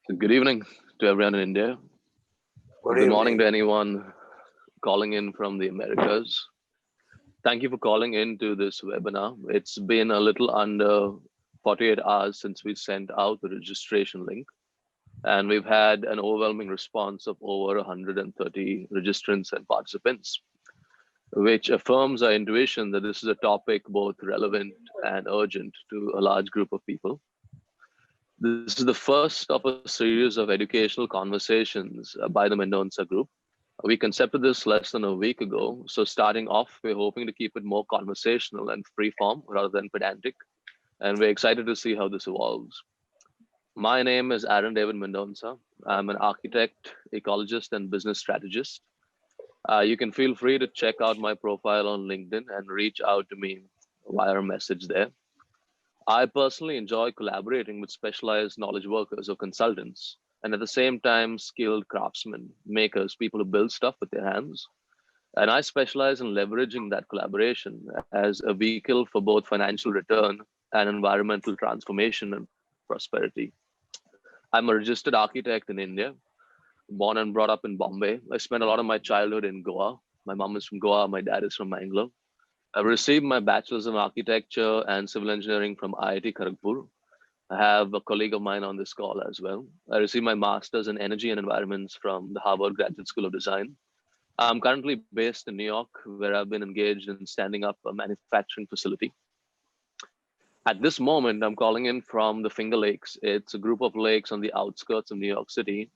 Good evening to everyone in India. Good Good morning evening. to anyone calling in from the Americas. Thank you for calling in to this webinar. It's been a little under 48 hours since we sent out the registration link, and we've had an overwhelming response of over 130 registrants and participants, which affirms our intuition that this is a topic both relevant and urgent to a large group of people. This is the first of a series of educational conversations by the Mendonca Group. We concepted this less than a week ago. So starting off, we're hoping to keep it more conversational and free form rather than pedantic. And we're excited to see how this evolves. My name is Aaron David Mendonca. I'm an architect, ecologist, and business strategist. You can feel free to check out my profile on LinkedIn and reach out to me via a message there. I personally enjoy collaborating with specialized knowledge workers or consultants, and at the same time, skilled craftsmen, makers, people who build stuff with their hands. And I specialize in leveraging that collaboration as a vehicle for both financial return and environmental transformation and prosperity. I'm a registered architect in India, born and brought up in Bombay. I spent a lot of my childhood in Goa. My mom is from Goa, my dad is from Mangalore. I received my bachelor's in architecture and civil engineering from IIT Kharagpur. I have a colleague of mine on this call as well. I received my master's in energy and environments from the Harvard Graduate School of Design. I'm currently based in New York, where I've been engaged in standing up a manufacturing facility. At this moment, I'm calling in from the Finger Lakes. It's a group of lakes on the outskirts of New York City,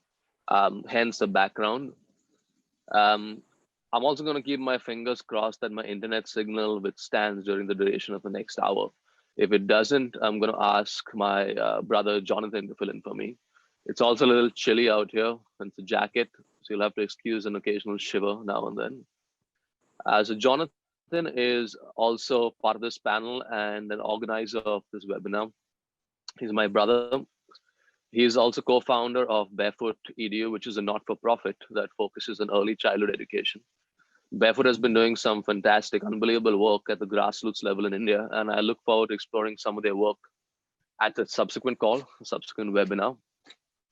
hence the background. Um, I'm also going to keep my fingers crossed that my internet signal withstands during the duration of the next hour. If it doesn't, I'm going to ask my brother Jonathan to fill in for me. It's also a little chilly out here, and it's a jacket, so you'll have to excuse an occasional shiver now and then. So Jonathan is also part of this panel and an organizer of this webinar. He's my brother. He's also co-founder of Barefoot EDU, which is a not-for-profit that focuses on early childhood education. Barefoot has been doing some fantastic, unbelievable work at the grassroots level in India, and I look forward to exploring some of their work at a subsequent call, a subsequent webinar.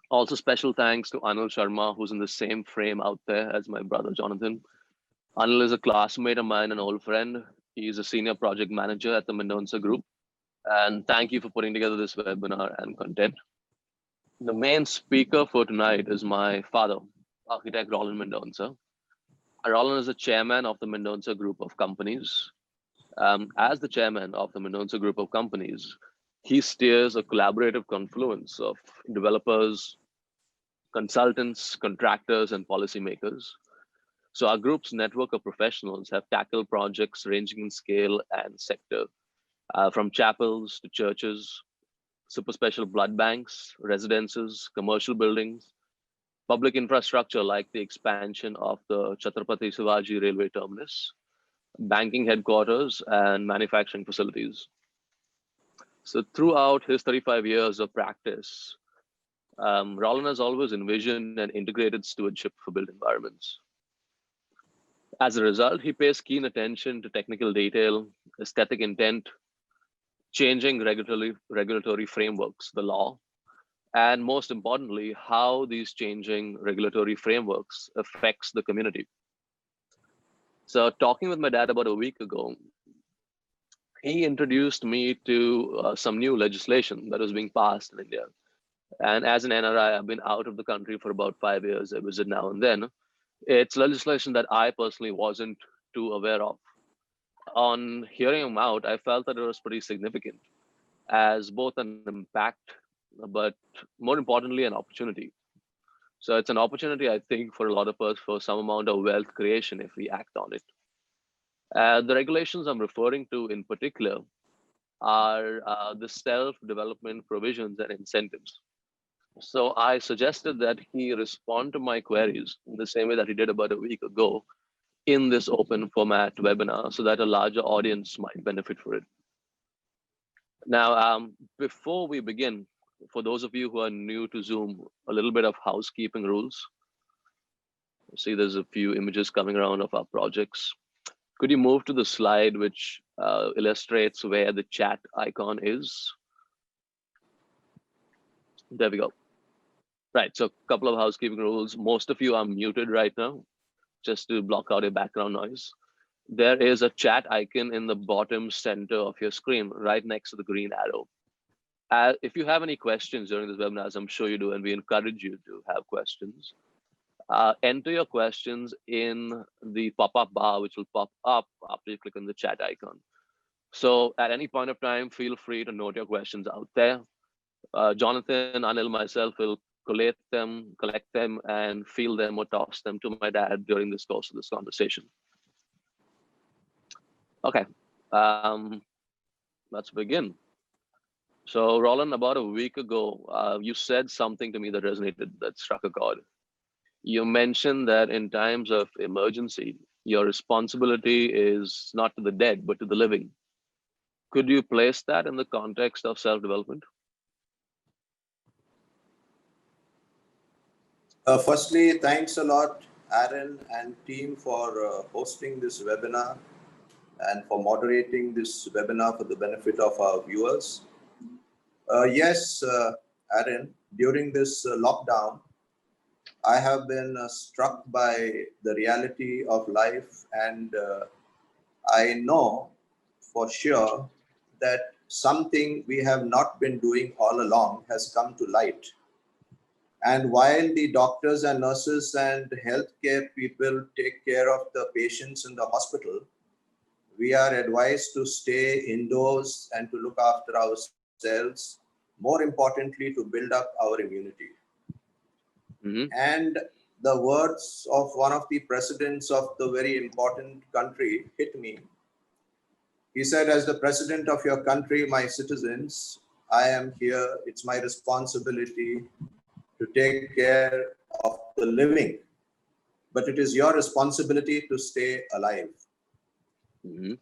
Also, special thanks to Anil Sharma, who's in the same frame out there as my brother Jonathan. Anil is a classmate of mine, an old friend. He's a senior project manager at the Mendonca Group. And thank you for putting together this webinar and content. The main speaker for tonight is my father, architect Rolin Mendonca. Rolin is the chairman of the Mendonca Group of companies. As the chairman of the Mendonca Group of companies, he steers a collaborative confluence of developers, consultants, contractors, and policymakers. So our group's network of professionals have tackled projects ranging in scale and sector, from chapels to churches, super special blood banks, residences, commercial buildings, public infrastructure like the expansion of the Chhatrapati Shivaji Railway Terminus, banking headquarters, and manufacturing facilities. So throughout his 35 years of practice, Rolin has always envisioned an integrated stewardship for built environments. As a result, he pays keen attention to technical detail, aesthetic intent, changing regulatory frameworks, the law, and most importantly, how these changing regulatory frameworks affects the community. So talking with my dad about a week ago, he introduced me to some new legislation that was being passed in India. And as an NRI, I've been out of the country for about 5 years. I visit now and then. It's legislation that I personally wasn't too aware of. On hearing him out, I felt that it was pretty significant as both an impact, but more importantly, an opportunity. So it's an opportunity, I think, for a lot of us for some amount of wealth creation if we act on it. The regulations I'm referring to in particular are the self-development provisions and incentives. So I suggested that he respond to my queries in the same way that he did about a week ago in this open format webinar so that a larger audience might benefit for it. Now, before we begin, for those of you who are new to Zoom, a little bit of housekeeping rules. See, there's a few images coming around of our projects. Could you move to the slide which illustrates where the chat icon is? There we go. Right. So a couple of housekeeping rules. Most of you are muted right now, just to block out your background noise. There is a chat icon in the bottom center of your screen, right next to the green arrow. If you have any questions during this webinar, as I'm sure you do, and we encourage you to have questions, enter your questions in the pop-up bar, which will pop up after you click on the chat icon. So at any point of time, feel free to note your questions out there. Jonathan, Anil, myself will collect them, and field them or toss them to my dad during this course of this conversation. Okay, um, let's begin. So, Rolin, about a week ago, you said something to me that resonated, that struck a chord. You mentioned that in times of emergency, your responsibility is not to the dead, but to the living. Could you place that in the context of self-development? Firstly, thanks a lot, Aaron and team, for hosting this webinar and for moderating this webinar for the benefit of our viewers. Yes, Aaron, during this lockdown, I have been struck by the reality of life, and I know for sure that something we have not been doing all along has come to light. And while the doctors and nurses and healthcare people take care of the patients in the hospital, we are advised to stay indoors and to look after ourselves, more importantly, to build up our immunity. And the words of one of the presidents of the very important country hit me. He said, as the president of your country, my citizens, I am here. It's my responsibility to take care of the living, but it is your responsibility to stay alive.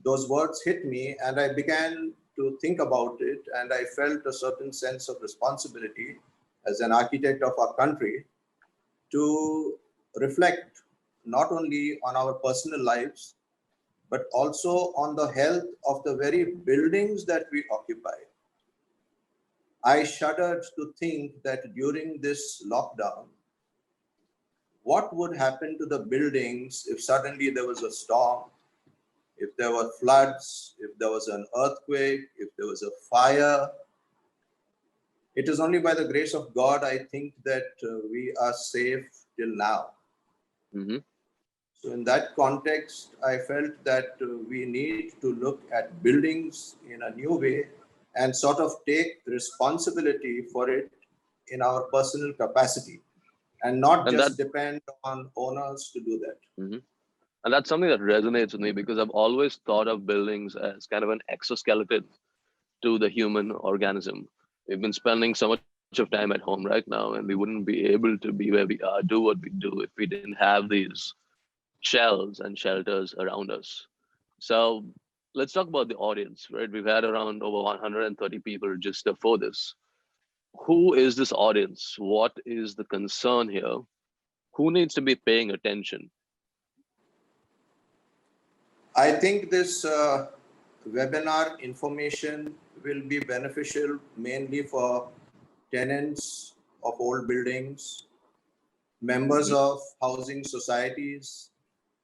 Those words hit me, and I began to think about it, and I felt a certain sense of responsibility as an architect of our country to reflect not only on our personal lives, but also on the health of the very buildings that we occupy. I shuddered to think that during this lockdown, what would happen to the buildings if suddenly there was a storm, if there were floods, if there was an earthquake, if there was a fire. It is only by the grace of God, I think, that we are safe till now. So in that context, I felt that we need to look at buildings in a new way and sort of take responsibility for it in our personal capacity, and not just depend on owners to do that. And that's something that resonates with me, because I've always thought of buildings as kind of an exoskeleton to the human organism. We've been spending so much of time at home right now, and we wouldn't be able to be where we are, do what we do, if we didn't have these shells and shelters around us. So let's talk about the audience, right? We've had around over 130 people register for this. Who is this audience? What is the concern here? Who needs to be paying attention? I think this webinar information will be beneficial mainly for tenants of old buildings, members of housing societies,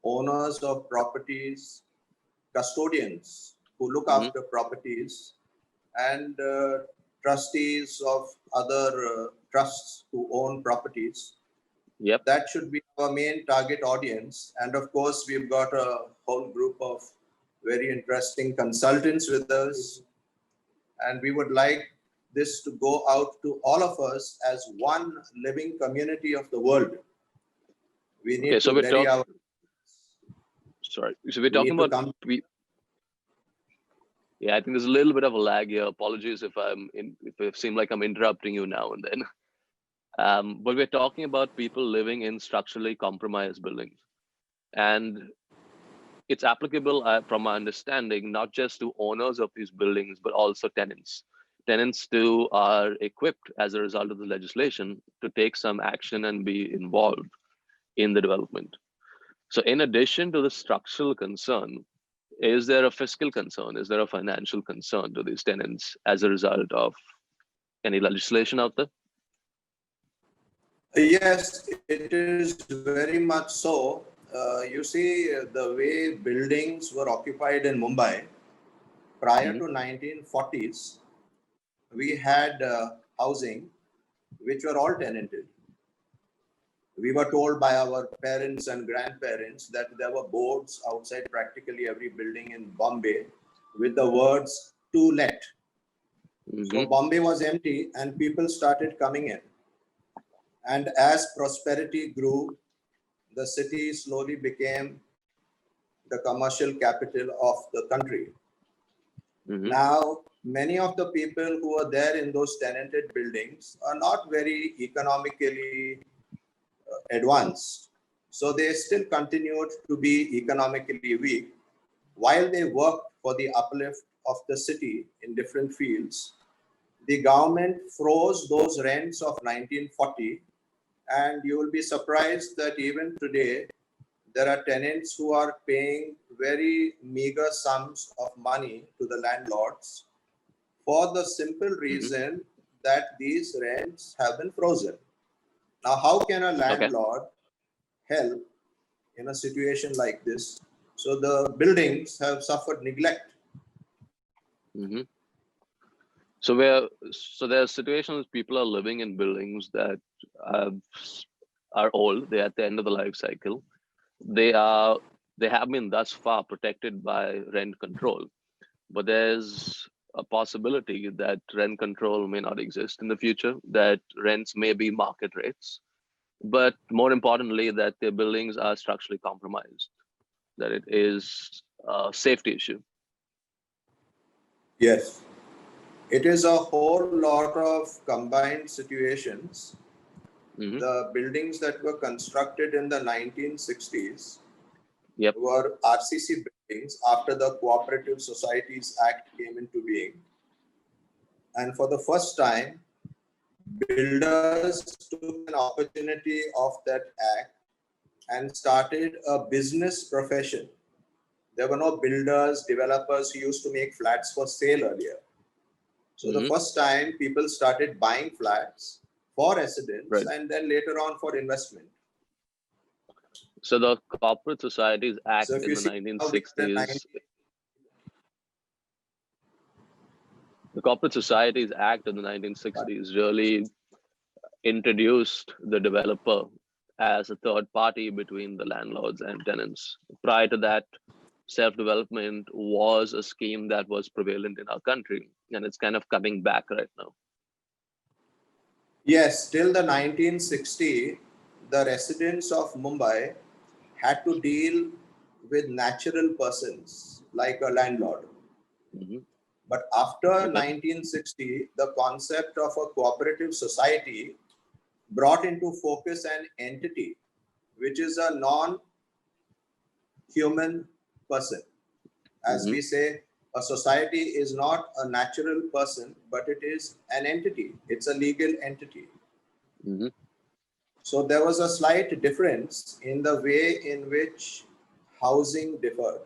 owners of properties, custodians who look after properties, and trustees of other trusts who own properties. That should be our main target audience. And of course, we've got a whole group of very interesting consultants with us. And we would like this to go out to all of us as one living community of the world. We need to ready our... Sorry, so we're talking about... Yeah, I think there's a little bit of a lag here. Apologies if if it seems like I'm interrupting you now and then. But we're talking about people living in structurally compromised buildings. And it's applicable, from my understanding, not just to owners of these buildings, but also tenants. Tenants too are equipped as a result of the legislation to take some action and be involved in the development. So in addition to the structural concern, is there a fiscal concern? Is there a financial concern to these tenants as a result of any legislation out there? Yes, it is very much so. You see, the way buildings were occupied in Mumbai prior to 1940s, we had housing which were all tenanted. We were told by our parents and grandparents that there were boards outside practically every building in Bombay with the words "to let." So Bombay was empty and people started coming in. And as prosperity grew, the city slowly became the commercial capital of the country. Now, many of the people who are there in those tenanted buildings are not very economically advanced. So they still continued to be economically weak while they worked for the uplift of the city in different fields. The government froze those rents of 1940, and you will be surprised that even today there are tenants who are paying very meager sums of money to the landlords for the simple reason that these rents have been frozen. Now, how can a Okay. landlord help in a situation like this? So the buildings have suffered neglect. So there are situations people are living in buildings that are old. They're at the end of the life cycle. They have been thus far protected by rent control, but there's a possibility that rent control may not exist in the future. That rents may be market rates, but more importantly, that their buildings are structurally compromised. That it is a safety issue. Yes, it is a whole lot of combined situations. The buildings that were constructed in the 1960s were RCC buildings after the Cooperative Societies Act came into being. And for the first time, builders took an opportunity of that act and started a business profession. There were no builders, developers who used to make flats for sale earlier. So the first time people started buying flats for residents and then later on for investment. So the Corporate Societies Act So if in you the see 1960s, the Corporate Societies Act in the 1960s really introduced the developer as a third party between the landlords and tenants. Prior to that, self-development was a scheme that was prevalent in our country, and it's kind of coming back right now. Yes, till the 1960, the residents of Mumbai had to deal with natural persons like a landlord. But after 1960, the concept of a cooperative society brought into focus an entity, which is a non-human person. As we say, a society is not a natural person, but it is an entity. It's a legal entity. So there was a slight difference in the way in which housing differed.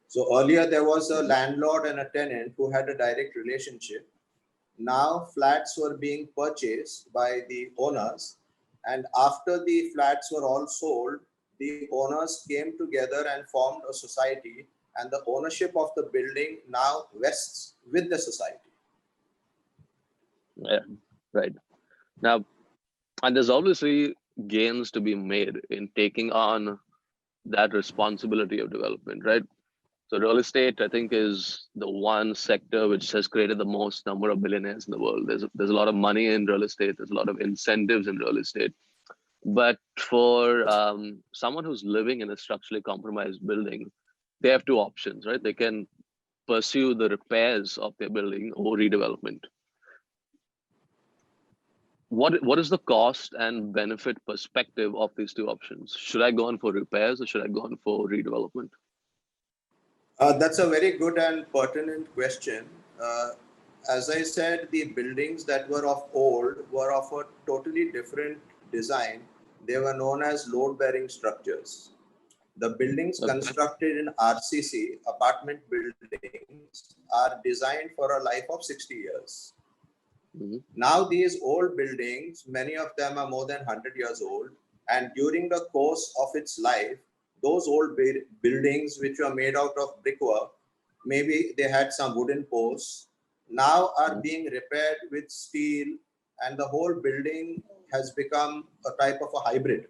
So earlier there was a landlord and a tenant who had a direct relationship. Now flats were being purchased by the owners, and after the flats were all sold, the owners came together and formed a society, and the ownership of the building now vests with the society. Yeah, right. Now, and there's obviously gains to be made in taking on that responsibility of development, right? So real estate, I think, is the one sector which has created the most number of billionaires in the world. There's a lot of money in real estate. There's a lot of incentives in real estate. But for someone who's living in a structurally compromised building, they have two options, right? They can pursue the repairs of their building or redevelopment. What is the cost and benefit perspective of these two options? Should I go on for repairs or should I go on for redevelopment? That's a very good and pertinent question. As I said, the buildings that were of old were of a totally different design. They were known as load-bearing structures. The buildings constructed in RCC, apartment buildings, are designed for a life of 60 years. Mhm. Now these old buildings, many of them are more than 100 years old. And during the course of its life, those old buildings which were made out of brickwork, maybe they had some wooden posts, now are Mhm. being repaired with steel, and the whole building has become a type of a hybrid.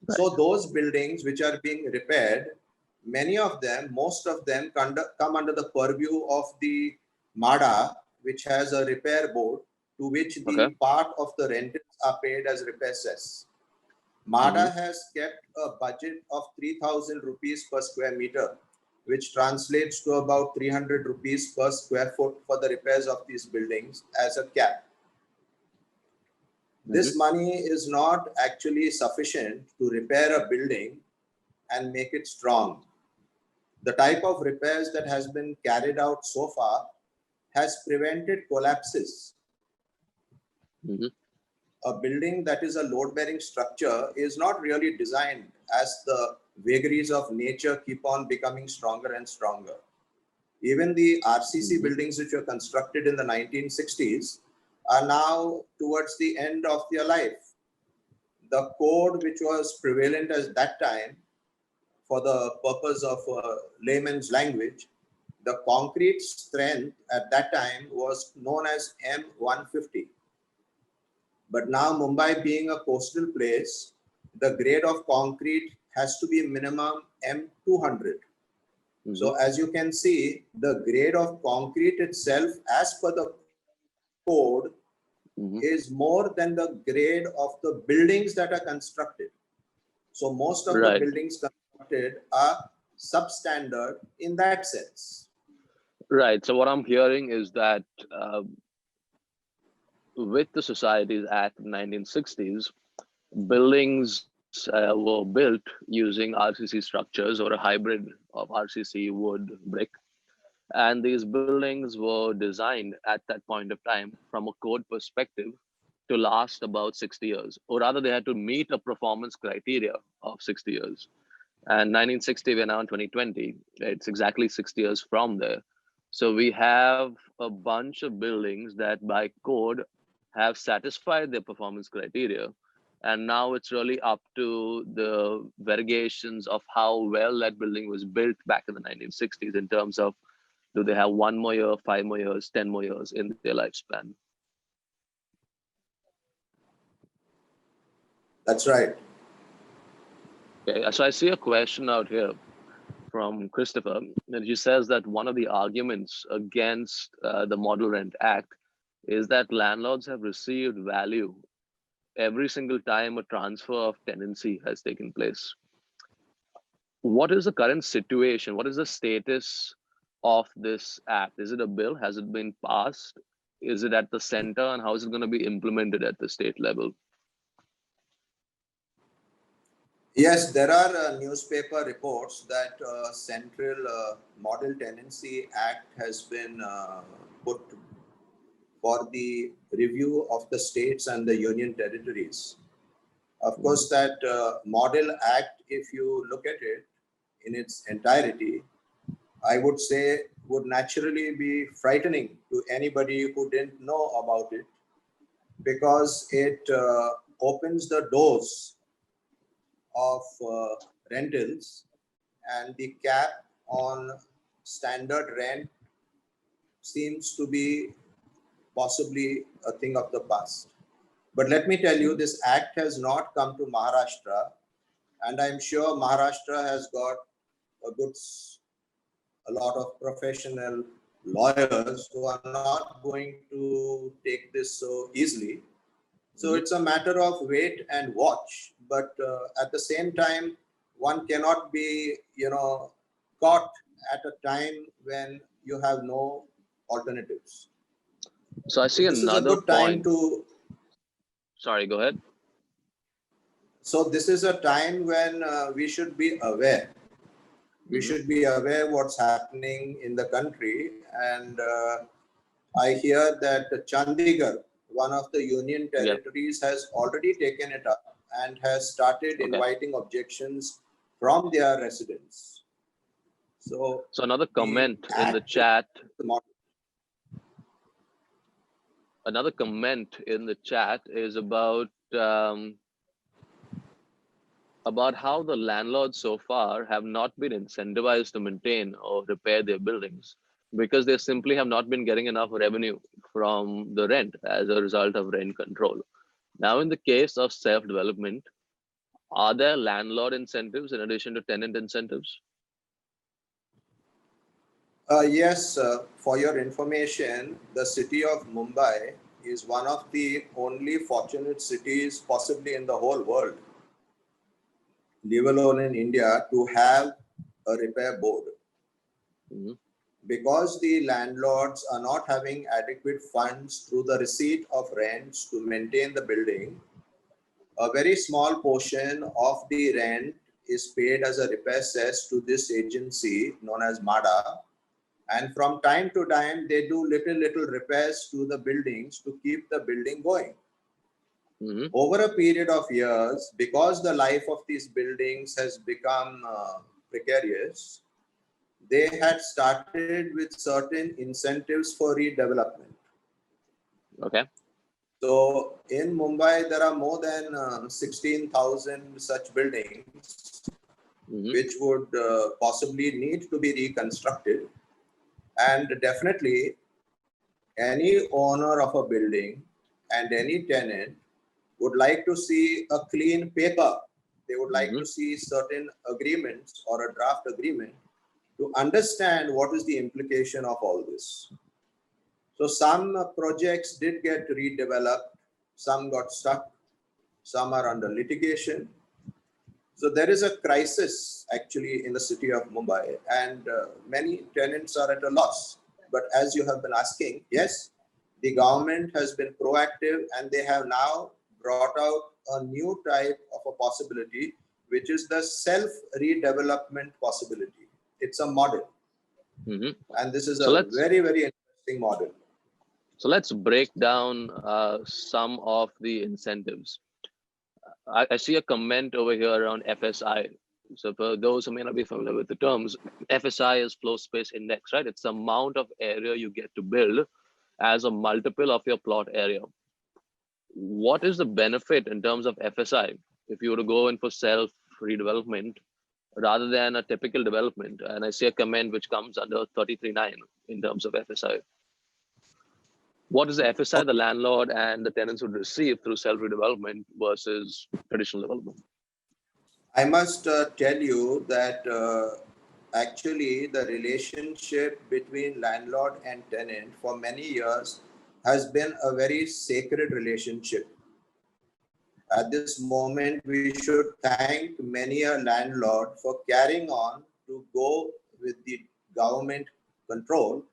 Right. So those buildings which are being repaired, many of them, most of them come under the purview of the MADA, which has a repair board to which Okay. the part of the rentals are paid as repair cess. MADA Mhm. has kept a budget of 3,000 rupees per square meter, which translates to about 300 rupees per square foot for the repairs of these buildings as a cap. Mhm. This money is not actually sufficient to repair a building and make it strong. The type of repairs that has been carried out so far has prevented collapses. Mhm. A building that is a load-bearing structure is not really designed as the vagaries of nature keep on becoming stronger and stronger. Even the RCC Mhm. buildings which were constructed in the 1960s are now towards the end of their life. The code which was prevalent at that time, for the purpose of layman's language, the concrete strength at that time was known as M150. But now Mumbai being a coastal place, the grade of concrete has to be minimum M200. Mhm. So as you can see, the grade of concrete itself as per the code Mhm. is more than the grade of the buildings that are constructed. So most of the Right. buildings constructed are substandard in that sense. Right. So what I'm hearing is that uh, with the Societies Act of 1960s, buildings were built using RCC structures or a hybrid of RCC, wood, brick. And these buildings were designed at that point of time from a code perspective to last about 60 years, or rather, they had to meet a performance criteria of 60 years. And 1960, we're now in 2020. It's exactly 60 years from there. So we have a bunch of buildings that by code have satisfied their performance criteria. And now it's really up to the variations of how well that building was built back in the 1960s in terms of do they have 1 more year, 5 more years, 10 more years in their lifespan. That's right. Okay, so I see a question out here from Christopher, and he says that one of the arguments against the Model Rent Act is that landlords have received value every single time a transfer of tenancy has taken place. What is the current situation? What is the status of this act? Is it a bill? Has it been passed? Is it at the center? And how is it going to be implemented at the state level? Yes, there are newspaper reports that Central Model Tenancy Act has been put for the review of the states and the union territories. Of Mhm. course, that Model Act, if you look at it in its entirety, I would say would naturally be frightening to anybody who didn't know about it, because it opens the doors of rentals, and the cap on standard rent seems to be possibly a thing of the past. But let me tell you, this act has not come to Maharashtra, and I'm sure Maharashtra has got a lot of professional lawyers who are not going to take this so easily. So Mhm. it's a matter of wait and watch. But at the same time, one cannot be, caught at a time when you have no alternatives. So I So see this is a another good time point. to. Sorry, go ahead. So this is a time when we should be aware. We Mhm. should be aware what's happening in the country, and I hear that Chandigarh, one of the union Yeah. territories, has already taken it up and has started Okay. inviting objections from their residents. So, So another the comment in the act is chat. not. Another comment in the chat is about how the landlords so far have not been incentivized to maintain or repair their buildings because they simply have not been getting enough revenue from the rent as a result of rent control. Now, in the case of self-development, are there landlord incentives in addition to tenant incentives? Yes, for your information, the city of Mumbai is one of the only fortunate cities possibly in the whole world, leave alone in India, to have a repair board. Mhm. Because the landlords are not having adequate funds through the receipt of rents to maintain the building, a very small portion of the rent is paid as a repair cess to this agency known as MADA. And from time to time, they do little repairs to the buildings to keep the building going. Mhm. Over a period of years, because the life of these buildings has become precarious, they had started with certain incentives for redevelopment. Okay. So in Mumbai, there are more than 16,000 such buildings Mhm. which would possibly need to be reconstructed. And definitely, any owner of a building and any tenant would like to see a clean paper. They would like Mhm. to see certain agreements or a draft agreement to understand what is the implication of all this. So some projects did get redeveloped, some got stuck, some are under litigation. So there is a crisis actually in the city of Mumbai, and many tenants are at a loss. But as you have been asking, yes, the government has been proactive and they have now brought out a new type of a possibility, which is the self-redevelopment possibility. It's a model, Mhm. and this is So a let's very, very interesting model. so let's break down some of the incentives. I see a comment over here around FSI. So for those who may not be familiar with the terms, FSI is floor space index, right? It's the amount of area you get to build as a multiple of your plot area. What is the benefit in terms of FSI if you were to go in for self redevelopment rather than a typical development? And I see a comment which comes under 33.9 in terms of FSI. What is the FSI the landlord and the tenants would receive through self redevelopment versus traditional development? I must tell you that actually the relationship between landlord and tenant for many years has been a very sacred relationship. At this moment, we should thank many a landlord for carrying on to go with the government control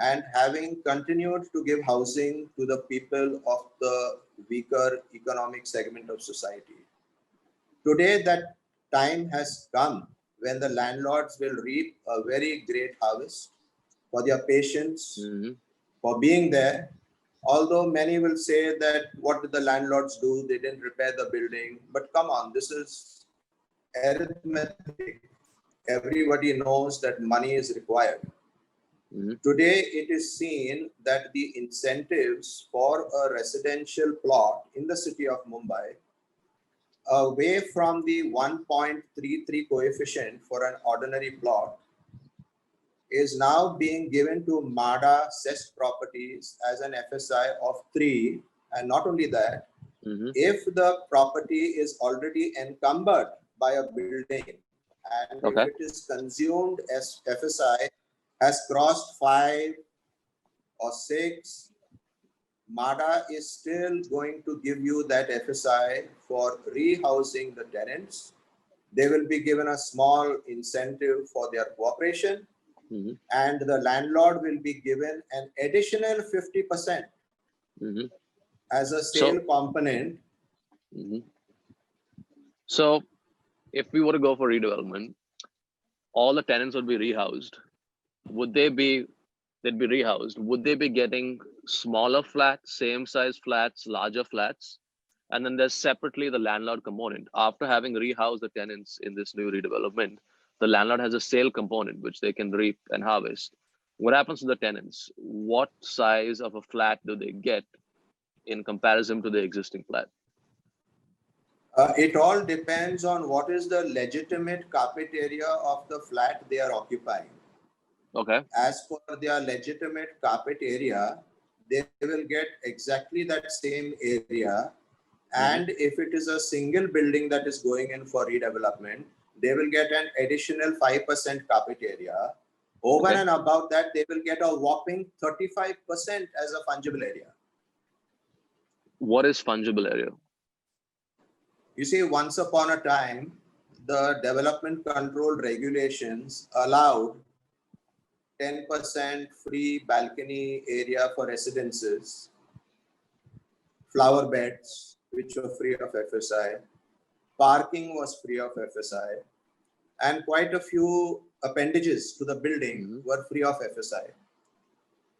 and having continued to give housing to the people of the weaker economic segment of society. Today, that time has come when the landlords will reap a very great harvest for their patience, Mm-hmm. for being there. Although many will say that what did the landlords do? They didn't repair the building. But come on, this is arithmetic. Everybody knows that money is required. Mm-hmm. Today, it is seen that the incentives for a residential plot in the city of Mumbai, away from the 1.33 coefficient for an ordinary plot, is now being given to MADA cess properties as an FSI of 3. And not only that, Mm-hmm. if the property is already encumbered by a building and if Okay. it is consumed as FSI has crossed 5 or 6, MADA is still going to give you that FSI for rehousing the tenants. They will be given a small incentive for their cooperation, Mm-hmm. and the landlord will be given an additional 50% Mm-hmm. as a So, sale component. mhm. So if we were to go for redevelopment, all the tenants would be rehoused. Would they'd be rehoused? Would they be getting smaller flats, same size flats, larger flats? And then there's separately the landlord component. After having rehoused the tenants in this new redevelopment, the landlord has a sale component which they can reap and harvest. What happens to the tenants? What size of a flat do they get? in comparison to the existing flat? It all depends on what is the legitimate carpet area of the flat they are occupying. Okay. As per their legitimate carpet area, they will get exactly that same area. And if it is a single building that is going in for redevelopment, they will get an additional 5% carpet area. Over and above that, they will get a whopping 35% as a fungible area. What is fungible area? You see, once upon a time, the development control regulations allowed 10% free balcony area for residences, flower beds, which were free of FSI, parking was free of FSI, and quite a few appendages to the building were free of FSI.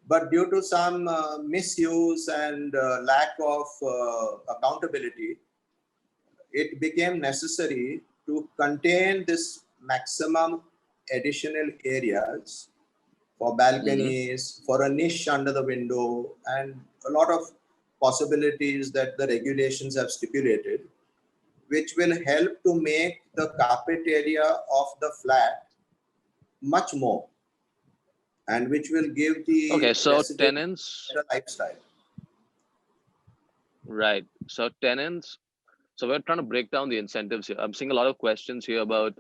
But due to some misuse and lack of accountability, it became necessary to contain this maximum additional areas for balconies, for a niche under the window, and a lot of possibilities that the regulations have stipulated, which will help to make the carpet area of the flat much more, and which will give the so tenants a lifestyle. Right. So tenants, so we're trying to break down the incentives here. I'm seeing a lot of questions here about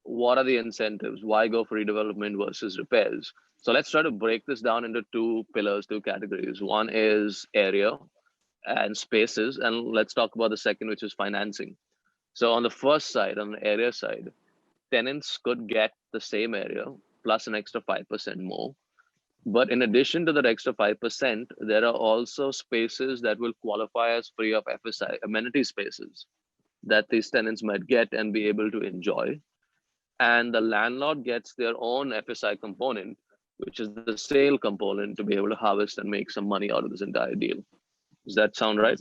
what are the incentives? Why go for redevelopment versus repairs? So let's try to break this down into two pillars, two categories. One is area and spaces, and let's talk about the second, which is financing. So on the first side, on the area side, tenants could get the same area plus an extra 5% more. But in addition to that extra 5%, there are also spaces that will qualify as free of FSI, amenity spaces that these tenants might get and be able to enjoy. And the landlord gets their own FSI component, which is the sale component, to be able to harvest and make some money out of this entire deal. Does that sound right?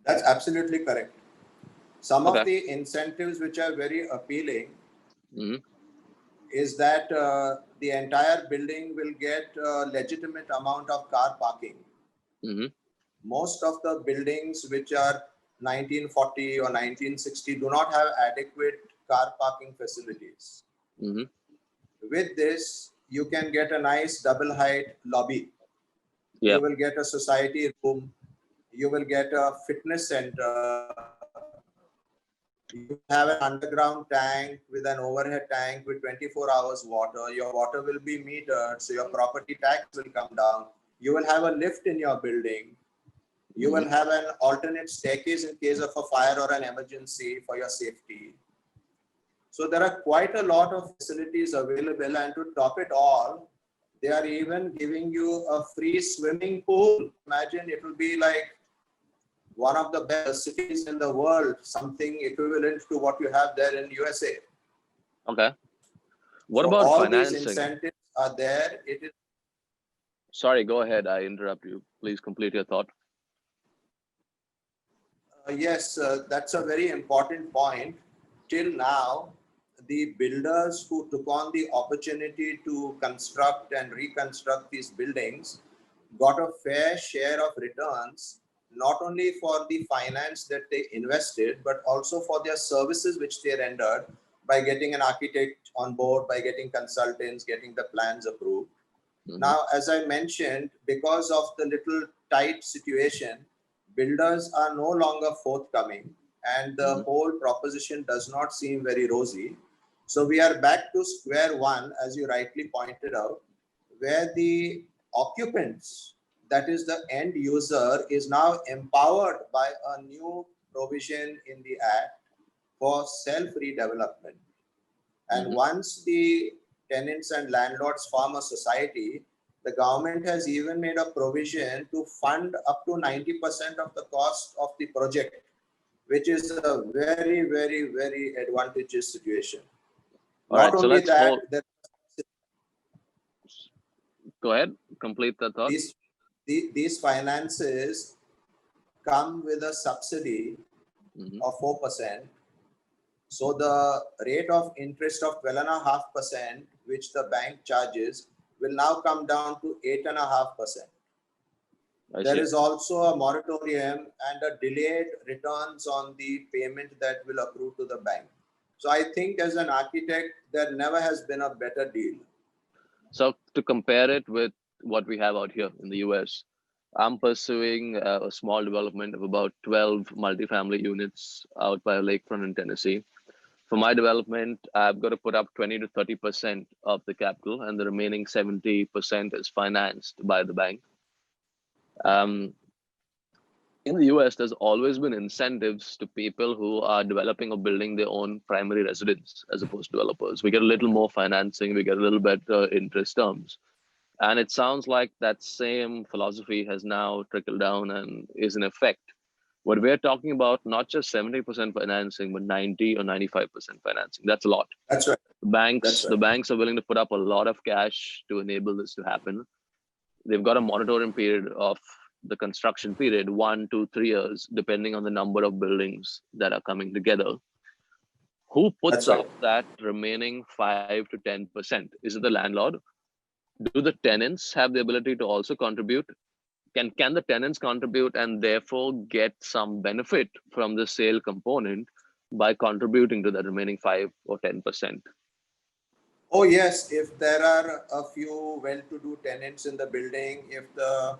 That's absolutely correct. Some of the incentives which are very appealing is that the entire building will get a legitimate amount of car parking. Most of the buildings which are 1940 or 1960 do not have adequate car parking facilities. With this, you can get a nice double height lobby. You will get a society room. You will get a fitness center. You have an underground tank with an overhead tank with 24 hours water. Your water will be metered, so your property tax will come down. You will have a lift in your building. You will have an alternate staircase in case of a fire or an emergency for your safety. So there are quite a lot of facilities available, and to top it all, they are even giving you a free swimming pool. Imagine it will be like one of the best cities in the world, something equivalent to what you have there in USA. Okay. What So about all financing? These incentives are there. It is. Sorry, go ahead. I interrupt you. Please complete your thought. Yes, that's a very important point. Till now, the builders who took on the opportunity to construct and reconstruct these buildings got a fair share of returns, not only for the finance that they invested, but also for their services which they rendered by getting an architect on board, by getting consultants, getting the plans approved. Now, as I mentioned, because of the little tight situation, builders are no longer forthcoming, and the whole proposition does not seem very rosy. So we are back to square one, as you rightly pointed out, where the occupants, that is the end user, is now empowered by a new provision in the Act for self-redevelopment. And once the tenants and landlords form a society, the government has even made a provision to fund up to 90% of the cost of the project, which is a very, very, very advantageous situation. Not only that, go ahead, complete the thought. These finances come with a subsidy of 4%. So the rate of interest of 12.5%, which the bank charges, will now come down to 8.5%. There is also a moratorium and a delayed returns on the payment that will accrue to the bank. So I think as an architect, there never has been a better deal. So to compare it with what we have out here in the US, I'm pursuing a small development of about 12 multifamily units out by a lakefront in Tennessee. For my development, I've got to put up 20 to 30% of the capital, and the remaining 70% is financed by the bank. In the US, there's always been incentives to people who are developing or building their own primary residence as opposed to developers. We get a little more financing, we get a little better interest terms. And it sounds like that same philosophy has now trickled down and is in effect. What we're talking about, not just 70% financing, but 90 or 95% financing. That's a lot. That's right. The banks are willing to put up a lot of cash to enable this to happen. They've got a moratorium period of the construction period, 1, 2, 3 years, depending on the number of buildings that are coming together. Who puts up that remaining 5 to 10%? Is it the landlord? Do the tenants have the ability to also contribute? Can the tenants contribute and therefore get some benefit from the sale component by contributing to the remaining 5 or 10%? Oh yes, if there are a few well-to-do tenants in the building, if the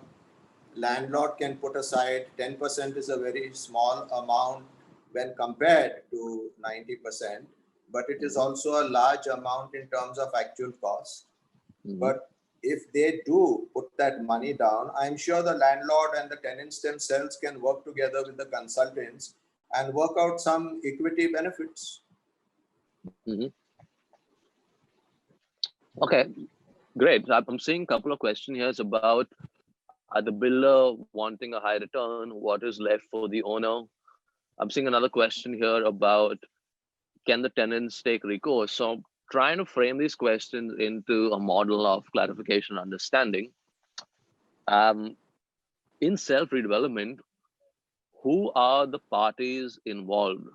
landlord can put aside 10% is a very small amount when compared to 90%, but it is also a large amount in terms of actual cost. But if they do put that money down, I'm sure the landlord and the tenants themselves can work together with the consultants and work out some equity benefits. Okay, great. I'm seeing a couple of questions here about the builder wanting a high return, what is left for the owner. I'm seeing another question here about, can the tenants take recourse? So trying to frame these questions into a model of clarification and understanding. In self-redevelopment, who are the parties involved?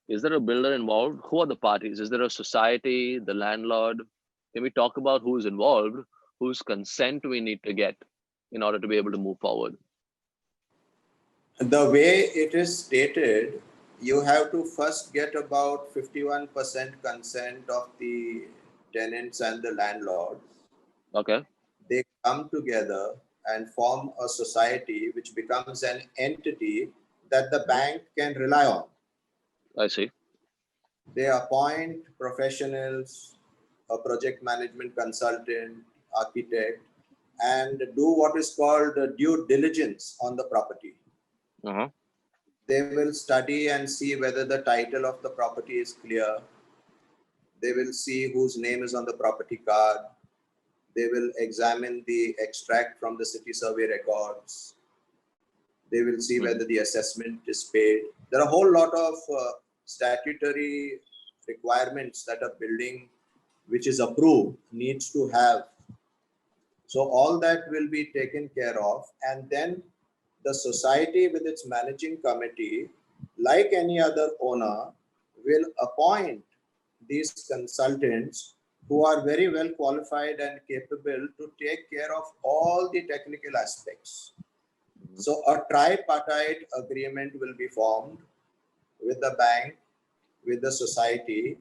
Is there a builder involved? Who are the parties? Is there a society, the landlord? Can we talk about who's involved, whose consent we need to get in order to be able to move forward? The way it is stated, you have to first get about 51% consent of the tenants and the landlord. Okay. They come together and form a society which becomes an entity that the bank can rely on. I see. They appoint professionals, a project management consultant, architect, and do what is called due diligence on the property. They will study and see whether the title of the property is clear. They will see whose name is on the property card. They will examine the extract from the city survey records. They will see whether the assessment is paid. There are a whole lot of statutory requirements that a building which is approved needs to have. So all that will be taken care of, and then the society with its managing committee, like any other owner, will appoint these consultants who are very well qualified and capable to take care of all the technical aspects. So a tripartite agreement will be formed with the bank, with the society,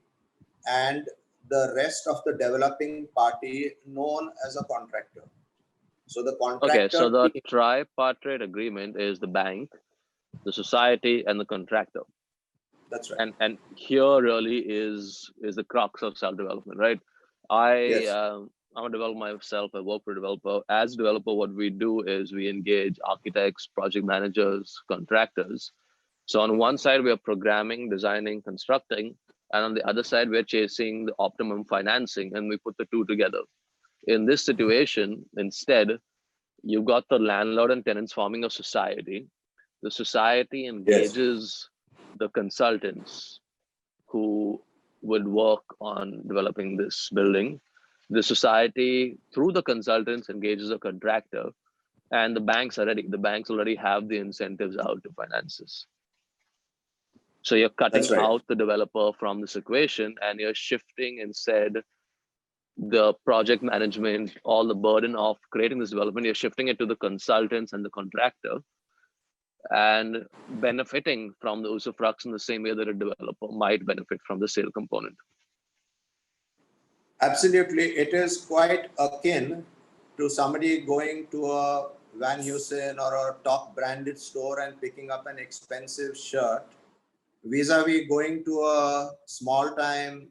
and the rest of the developing party known as a contractor. So the contractor. Okay, so the tripartite agreement is the bank, the society, and the contractor. That's right. And here really is the crux of self-development, right? I'm a developer myself. I work for a developer. As a developer, what we do is we engage architects, project managers, contractors. So on one side, we are programming, designing, constructing, and on the other side, we're chasing the optimum financing, and we put the two together. In this situation, instead, you've got the landlord and tenants forming a society. The society engages the consultants who would work on developing this building. The society, through the consultants, engages a contractor, and the banks are ready. The banks already have the incentives out to finance this. So you're cutting out the developer from this equation, and you're shifting instead the project management, all the burden of creating this development, you're shifting it to the consultants and the contractor, and benefiting from the usufructs in the same way that a developer might benefit from the sale component. Absolutely. It is quite akin to somebody going to a Van Heusen or a top branded store and picking up an expensive shirt, vis-a-vis going to a small time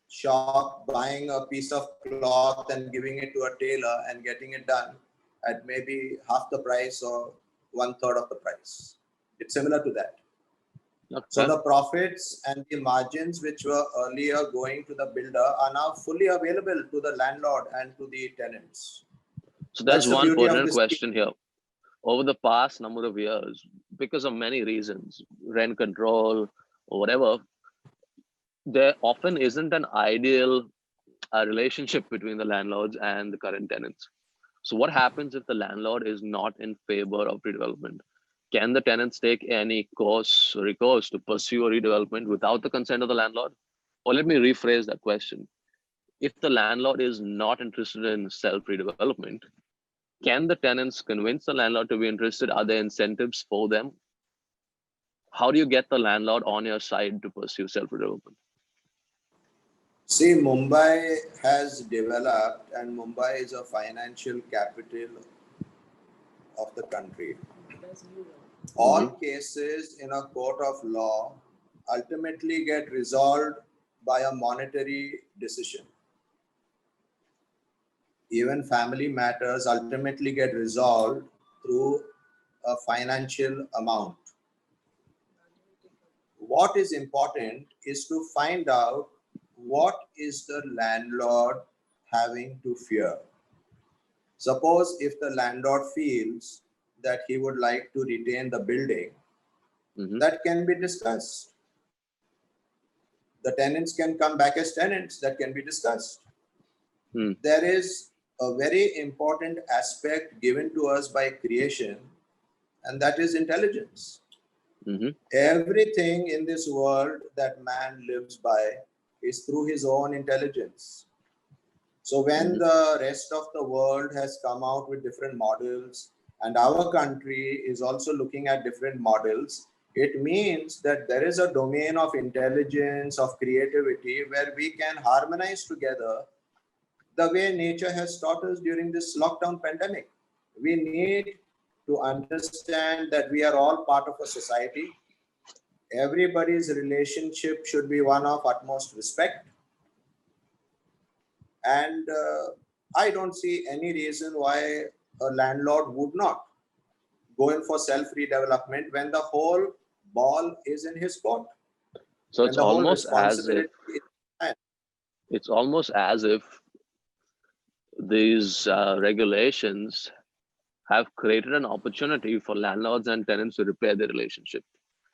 shop, buying a piece of cloth and giving it to a tailor and getting it done at maybe half the price or 1/3 of the price. It's similar to that. Okay. So the profits and the margins which were earlier going to the builder are now fully available to the landlord and to the tenants. So there's That's the one beauty of pertinent this question here. Over the past number of years, because of many reasons, rent control or whatever, there often isn't an ideal relationship between the landlords and the current tenants. So what happens if the landlord is not in favor of redevelopment? Can the tenants take any recourse to pursue a redevelopment without the consent of the landlord? Or let me rephrase that question. If the landlord is not interested in self-redevelopment, can the tenants convince the landlord to be interested? Are there incentives for them? How do you get the landlord on your side to pursue self-redevelopment? See, Mumbai has developed, and Mumbai is a financial capital of the country. All cases in a court of law ultimately get resolved by a monetary decision. Even family matters ultimately get resolved through a financial amount. What is important is to find out what is the landlord having to fear. Suppose if the landlord feels that he would like to retain the building, that can be discussed. The tenants can come back as tenants, that can be discussed. There is a very important aspect given to us by creation, and that is intelligence. Everything in this world that man lives by is through his own intelligence. So when the rest of the world has come out with different models and our country is also looking at different models, it means that there is a domain of intelligence, of creativity, where we can harmonize together the way nature has taught us during this lockdown pandemic. We need to understand that we are all part of a society. Everybody's relationship should be one of utmost respect. And I don't see any reason why a landlord would not go in for self-redevelopment when the whole ball is in his court. So it's almost as if these regulations have created an opportunity for landlords and tenants to repair their relationship.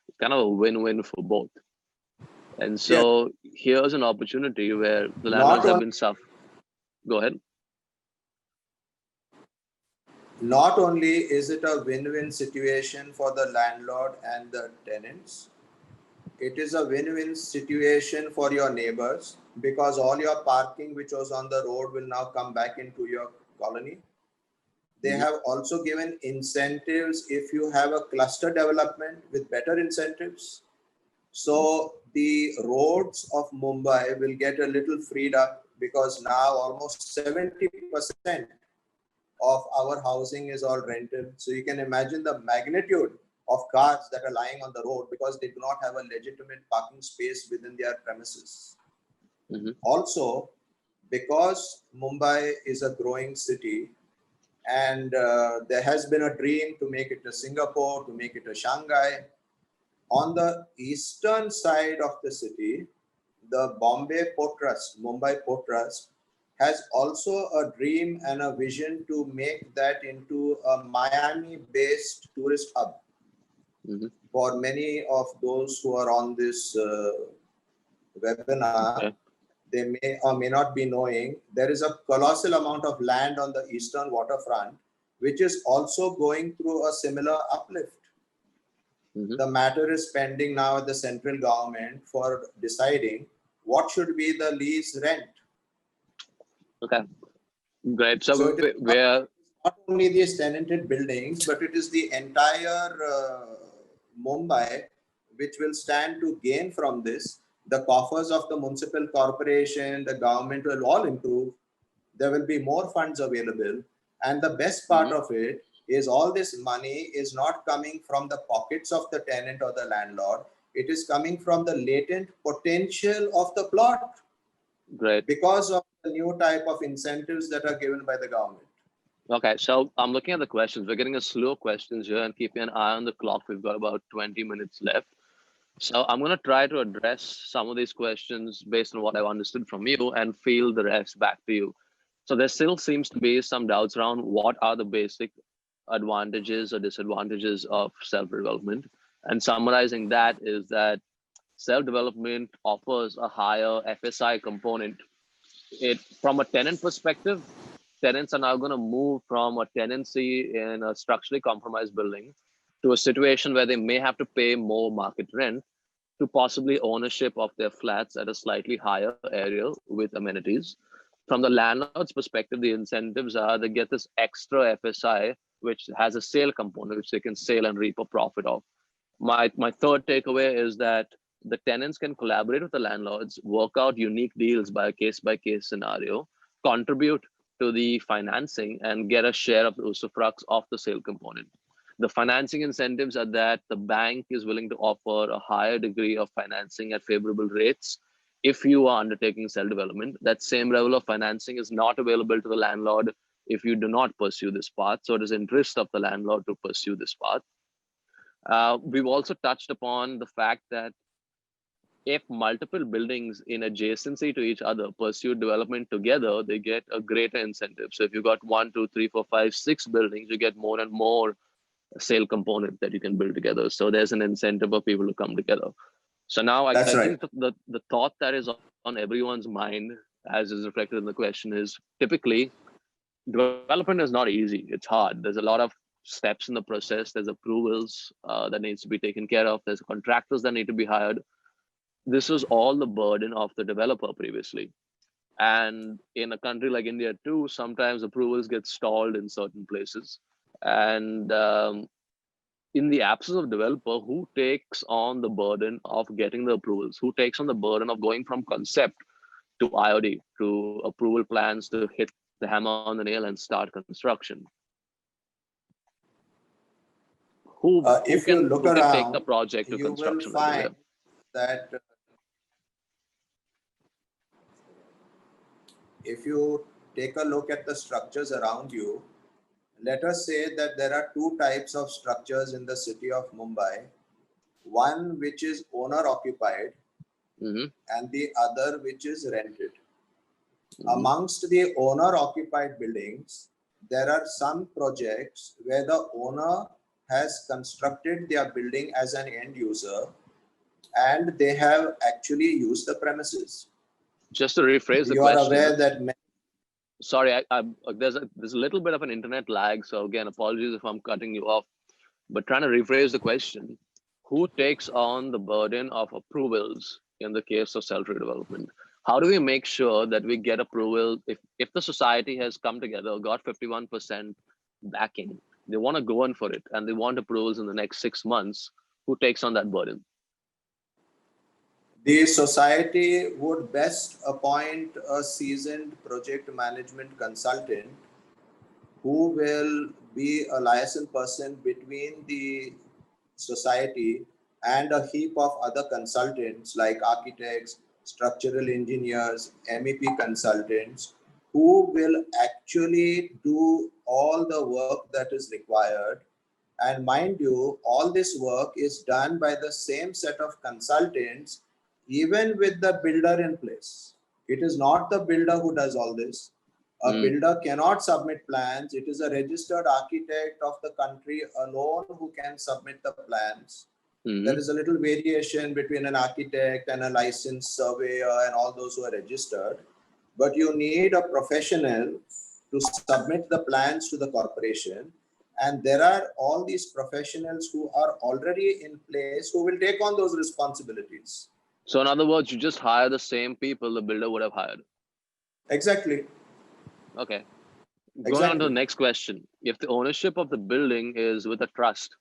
It's kind of a win-win for both. And so here's an opportunity where the landlords have been suffering. Go ahead. Not only is it a win-win situation for the landlord and the tenants, it is a win-win situation for your neighbors, because all your parking which was on the road will now come back into your colony. They have also given incentives if you have a cluster development with better incentives. So the roads of Mumbai will get a little freed up, because now almost 70% of our housing is all rented. So you can imagine the magnitude of cars that are lying on the road because they do not have a legitimate parking space within their premises. Also, because Mumbai is a growing city, and there has been a dream to make it a Singapore, to make it a Shanghai. On the eastern side of the city, the Bombay Port Trust, Mumbai Port Trust, has also a dream and a vision to make that into a Miami-based tourist hub. For many of those who are on this webinar, they may or may not be knowing, there is a colossal amount of land on the eastern waterfront, which is also going through a similar uplift. The matter is pending now at the central government for deciding what should be the lease rent Okay, great. So So it is where not only these tenanted buildings, but it is the entire Mumbai which will stand to gain from this. The coffers of the municipal corporation, the government will all improve. There will be more funds available. And the best part of it is all this money is not coming from the pockets of the tenant or the landlord. It is coming from the latent potential of the plot great. because of the new type of incentives that are given by the government. Okay, so I'm looking at the questions. We're getting a slew of questions here, and keeping an eye on the clock. We've got about 20 minutes left. So I'm going to try to address some of these questions based on what I've understood from you and field the rest back to you. So there still seems to be some doubts around what are the basic advantages or disadvantages of self-development. And summarizing that is that self-development offers a higher FSI component. It from a tenant perspective, tenants are now going to move from a tenancy in a structurally compromised building to a situation where they may have to pay more market rent to possibly ownership of their flats at a slightly higher area with amenities. From the landlord's perspective, the incentives are they get this extra FSI, which has a sale component, which they can sell and reap a profit of. My third takeaway is that the tenants can collaborate with the landlords, work out unique deals by a case-by-case scenario, contribute to the financing, and get a share of the usufructs of the sale component. The financing incentives are that the bank is willing to offer a higher degree of financing at favorable rates if you are undertaking self-development. That same level of financing is not available to the landlord if you do not pursue this path. So it is interest of the landlord to pursue this path. We've also touched upon the fact that if multiple buildings in adjacency to each other pursue development together, they get a greater incentive. So if you've got 1, 2, 3, 4, 5, 6 buildings, you get more and more sale component that you can build together. So there's an incentive for people to come together. So now I think the thought that is on everyone's mind, as is reflected in the question, is typically development is not easy. It's hard. There's a lot of steps in the process. There's approvals that needs to be taken care of. There's contractors that need to be hired. This was all the burden of the developer previously. And in a country like India too, sometimes approvals get stalled in certain places. And in the absence of developer, who takes on the burden of getting the approvals? Who takes on the burden of going from concept to IOD, to approval plans, to hit the hammer on the nail and start construction? Who If you look can around, take the project to you will construction? find that if you take a look at the structures around you, let us say that there are two types of structures in the city of Mumbai. One which is owner occupied and the other which is rented. Amongst the owner occupied buildings, there are some projects where the owner has constructed their building as an end user and they have actually used the premises. Just to rephrase the You question. are aware that sorry, there's a little bit of an internet lag. So again, apologies if I'm cutting you off, but trying to rephrase the question, who takes on the burden of approvals in the case of self-redevelopment? How do we make sure that we get approval if the society has come together, got 51% backing, they want to go in for it and they want approvals in the next 6 months, who takes on that burden? the society would best appoint a seasoned project management consultant who will be a liaison person between the society and a heap of other consultants like architects, structural engineers, MEP consultants, who will actually do all the work that is required. And mind you, all this work is done by the same set of consultants, even with the builder in place. It is not the builder who does all this. A builder cannot submit plans. It is a registered architect of the country alone who can submit the plans. There is a little variation between an architect and a licensed surveyor and all those who are registered. But you need a professional to submit the plans to the corporation. And there are all these professionals who are already in place who will take on those responsibilities. So in other words, you just hire the same people the builder would have hired. Exactly. Okay. Going on to the Exactly. next question. If the ownership of the building is with a trust,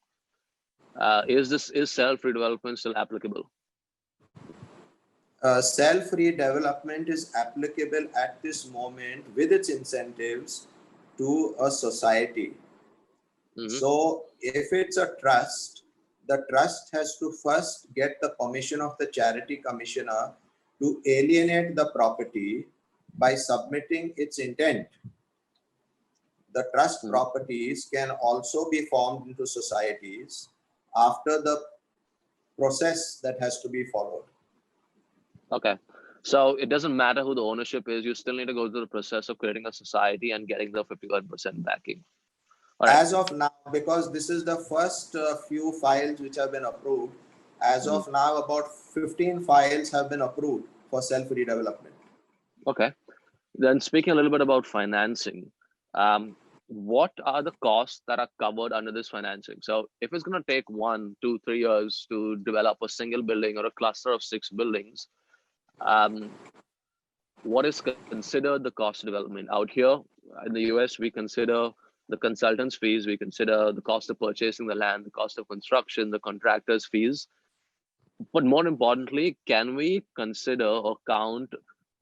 is self-redevelopment still applicable? Self-redevelopment is applicable at this moment with its incentives to a society. Mm-hmm. So if it's a trust, the trust has to first get the permission of the charity commissioner to alienate the property by submitting its intent. The trust Mm-hmm. properties can also be formed into societies after the process that has to be followed. Okay. So it doesn't matter who the ownership is, you still need to go through the process of creating a society and getting the 51% backing. All right. As of now, because this is the first few files which have been approved, as Mhm. of now, about 15 files have been approved for self-redevelopment. Okay. Then speaking a little bit about financing, what are the costs that are covered under this financing? So if it's going to take 1, 2, 3 years to develop a single building or a cluster of 6 buildings, um, what is considered the cost of development? Out here in the US, we consider the consultant's fees, we consider the cost of purchasing the land, the cost of construction, the contractor's fees. But more importantly, can we consider or count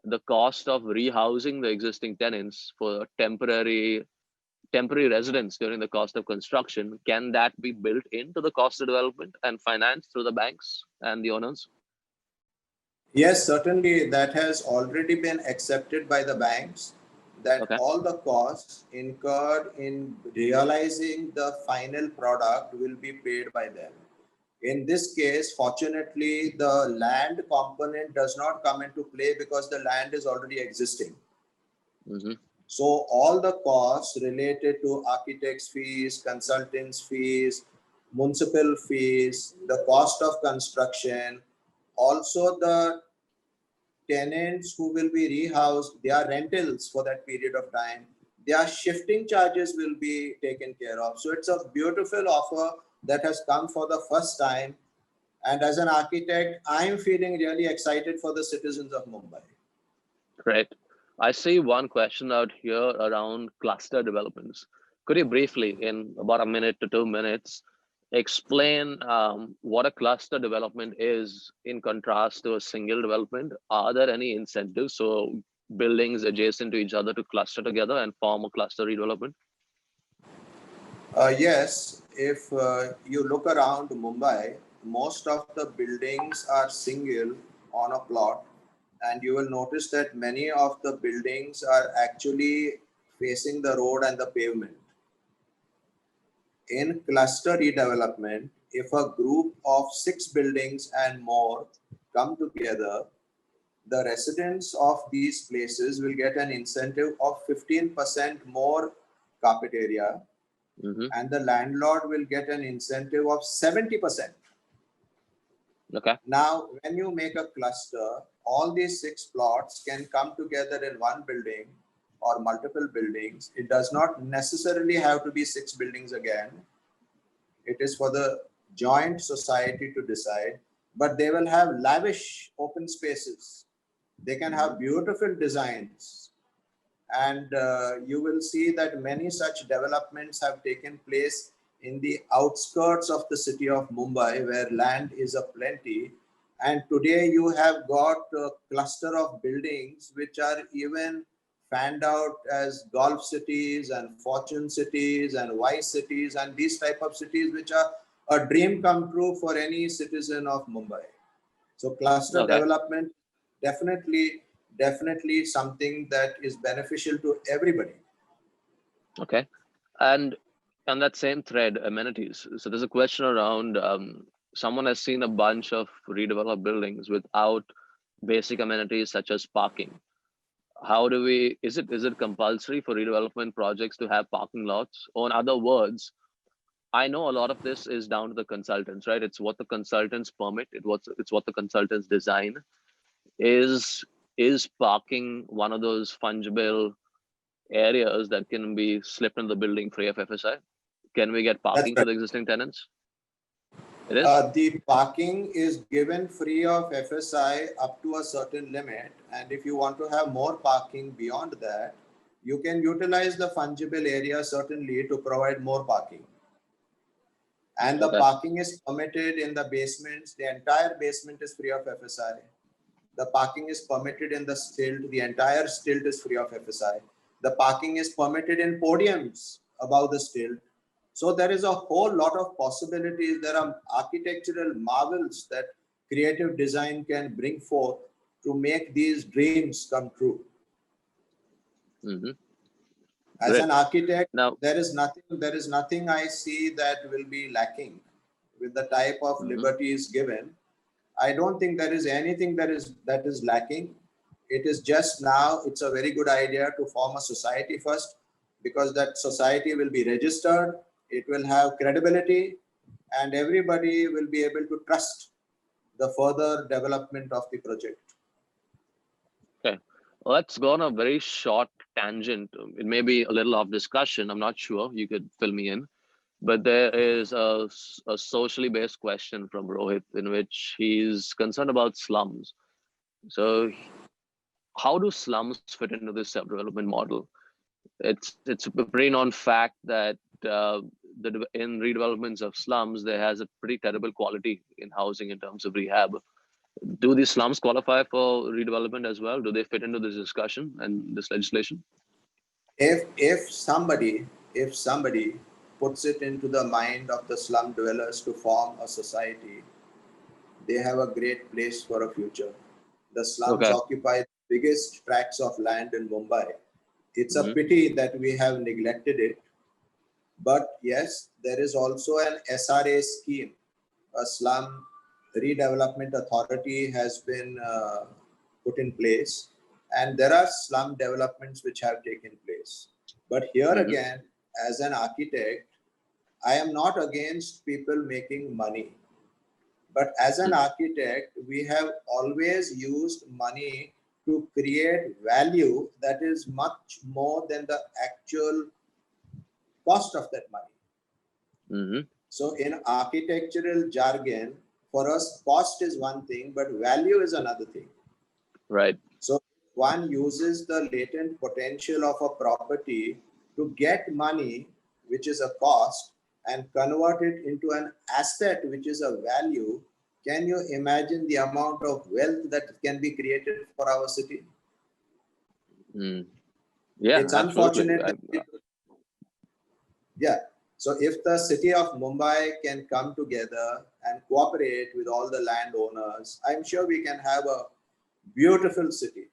the cost of rehousing the existing tenants for temporary residents during the cost of construction? Can that be built into the cost of development and financed through the banks and the owners? Yes, certainly that has already been accepted by the banks, that Okay. all the costs incurred in realizing the final product will be paid by them. In this case, fortunately, the land component does not come into play because the land is already existing. Mm-hmm. So all the costs related to architects' fees, consultants' fees, municipal fees, the cost of construction, also the tenants who will be rehoused, their rentals for that period of time, their shifting charges will be taken care of. So it's a beautiful offer that has come for the first time. And as an architect, I'm feeling really excited for the citizens of Mumbai. Great. I see one question out here around cluster developments. Could you briefly, in about a minute to 2 minutes, explain what a cluster development is in contrast to a single development? Are there any incentives so buildings adjacent to each other to cluster together and form a cluster redevelopment? Yes, if you look around Mumbai, most of the buildings are single on a plot, and you will notice that many of the buildings are actually facing the road and the pavement. In cluster redevelopment, if a group of 6 buildings and more come together, the residents of these places will get an incentive of 15% more carpet area, Mm-hmm. and the landlord will get an incentive of 70%. Okay. Now, when you make a cluster, all these 6 plots can come together in one building or multiple buildings. It does not necessarily have to be 6 buildings again. It is for the joint society to decide, but they will have lavish open spaces. They can have beautiful designs, and you will see that many such developments have taken place in the outskirts of the city of Mumbai, where land is aplenty. And today you have got a cluster of buildings which are even fanned out as golf cities and fortune cities and wise cities and these type of cities which are a dream come true for any citizen of Mumbai. So cluster Okay. development definitely something that is beneficial to everybody. Okay. And on that same thread, amenities. So there's a question around someone has seen a bunch of redeveloped buildings without basic amenities such as parking. How do we, is it compulsory for redevelopment projects to have parking lots? Or in other words, I know a lot of this is down to the consultants, right? It's what the consultants permit, it's what the consultants design. Is parking one of those fungible areas that can be slipped in the building free of FSI? Can we get That's parking for right. the existing tenants? It is? The parking is given free of FSI up to a certain limit, and if you want to have more parking beyond that, You can utilize the fungible area certainly to provide more parking. And the Okay. parking is permitted in the basements. The entire basement is free of FSI. The parking is permitted in the stilt. The entire stilt is free of FSI. The parking is permitted in podiums above the stilt. So there is a whole lot of possibilities. There are architectural marvels that creative design can bring forth to make these dreams come true. Mm-hmm. As Great. an architect, Now, there is nothing I see that will be lacking with the type of liberties given. I don't think there is anything that is lacking. It is just now, it's a very good idea to form a society first, because that society will be registered, it will have credibility, and everybody will be able to trust the further development of the project. okay, let's go on a very short tangent. It may be a little off discussion. I'm not sure. You could fill me in. But there is a socially based question from Rohit in which he's concerned about slums. So, how do slums fit into this self-development model? It's a pretty known fact that in redevelopments of slums, there has a pretty terrible quality in housing in terms of rehab. Do these slums qualify for redevelopment as well? Do they fit into this discussion and this legislation? If somebody puts it into the mind of the slum dwellers to form a society, they have a great place for a future. The slums Okay. occupy the biggest tracts of land in Mumbai. It's a Mhm. pity that we have neglected it. But yes, there is also an SRA scheme. A slum redevelopment authority has been put in place, and there are slum developments which have taken place. But here Mhm. again, as an architect, I am not against people making money. But as an architect, we have always used money to create value that is much more than the actual cost of that money. Mhm. So in architectural jargon, for us, cost is one thing, but value is another thing. Right. So one uses the latent potential of a property to get money, which is a cost, and convert it into an asset, which is a value. Can you imagine the amount of wealth that can be created for our city? Mm. Yeah, It's absolutely. unfortunate that yeah. So if the city of Mumbai can come together and cooperate with all the landowners, I'm sure we can have a beautiful city.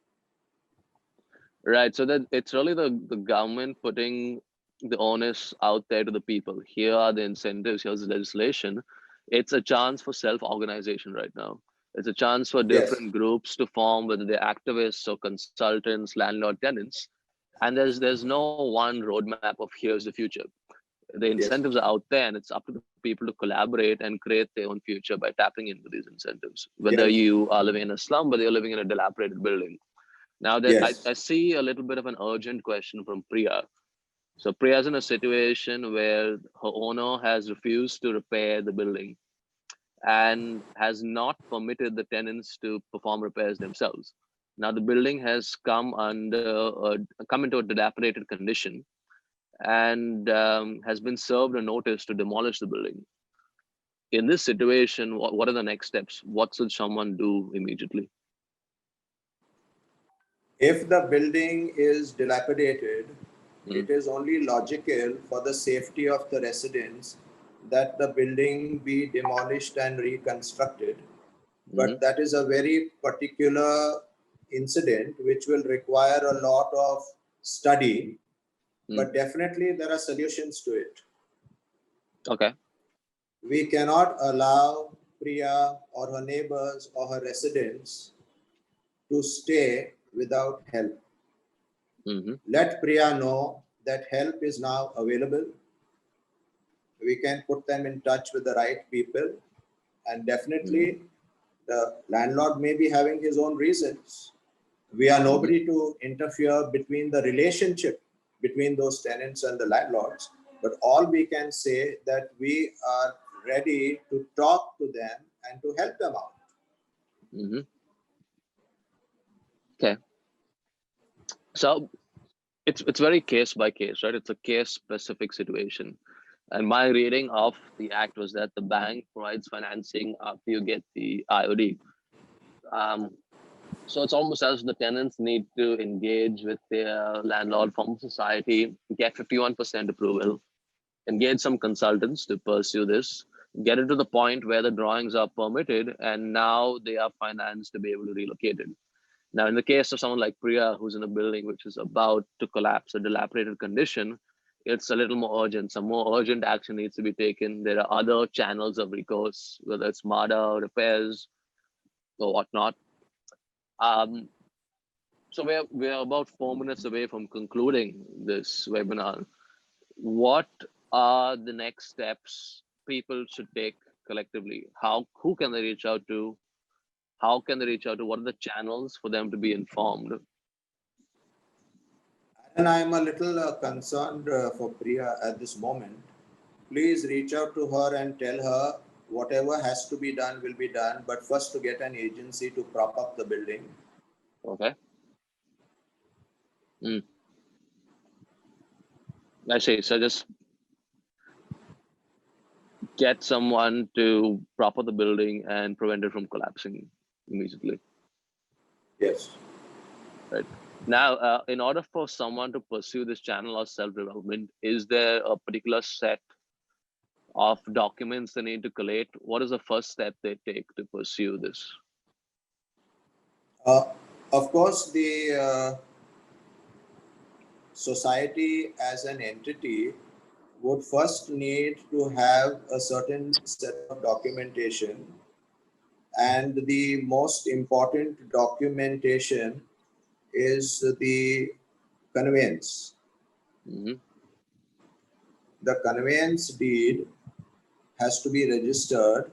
Right. So that it's really the government putting the onus out there to the people. Here are the incentives, here's the legislation. It's a chance for self-organization right now. It's a chance for Yes. different groups to form, whether they're activists or consultants, landlord tenants. And there's no one roadmap of here's the future. The Yes. incentives are out there, and it's up to the people to collaborate and create their own future by tapping into these incentives. Whether Yes. you are living in a slum, whether you're living in a dilapidated building. Now that Yes. I see a little bit of an urgent question from Priya. So Priya's in a situation where her owner has refused to repair the building and has not permitted the tenants to perform repairs themselves. Now the building has come into a dilapidated condition and has been served a notice to demolish the building. In this situation, what are the next steps? What should someone do immediately? If the building is dilapidated, Mm-hmm. it is only logical for the safety of the residents that the building be demolished and reconstructed. Mm-hmm. But that is a very particular incident which will require a lot of study. But definitely there are solutions to it. Okay. We cannot allow Priya or her neighbors or her residents to stay without help. Mm-hmm. Let Priya know that help is now available. We can put them in touch with the right people, and definitely the landlord may be having his own reasons. We are Mm-hmm. nobody to interfere between the relationship between those tenants and the landlords, but all we can say that we are ready to talk to them and to help them out. Mm-hmm. Okay. So it's very case by case, right? It's a case specific situation. And my reading of the act was that the bank provides financing after you get the IOD. Um, so it's almost as the tenants need to engage with their landlord, form a society, get 51% approval, engage some consultants to pursue this, get it to the point where the drawings are permitted, and now they are financed to be able to relocate it. Now, in the case of someone like Priya, who's in a building which is about to collapse, a dilapidated condition, it's a little more urgent. Some more urgent action needs to be taken. There are other channels of recourse, whether it's MADA, repairs, or whatnot. Um, so we're about 4 minutes away from concluding this webinar. What are the next steps people should take collectively? Who can they reach out to? How can they reach out to? What are the channels for them to be informed? And I am a little concerned for Priya at this moment. Please reach out to her and tell her whatever has to be done will be done, but first to get an agency to prop up the building. Okay. I see. So just get someone to prop up the building and prevent it from collapsing immediately. Yes. Right. Now, in order for someone to pursue this channel of self-development, is there a particular set of documents they need to collate? What is the first step they take to pursue this? Of course, the society as an entity would first need to have a certain set of documentation, and the most important documentation is the conveyance. Mm-hmm. The conveyance deed has to be registered,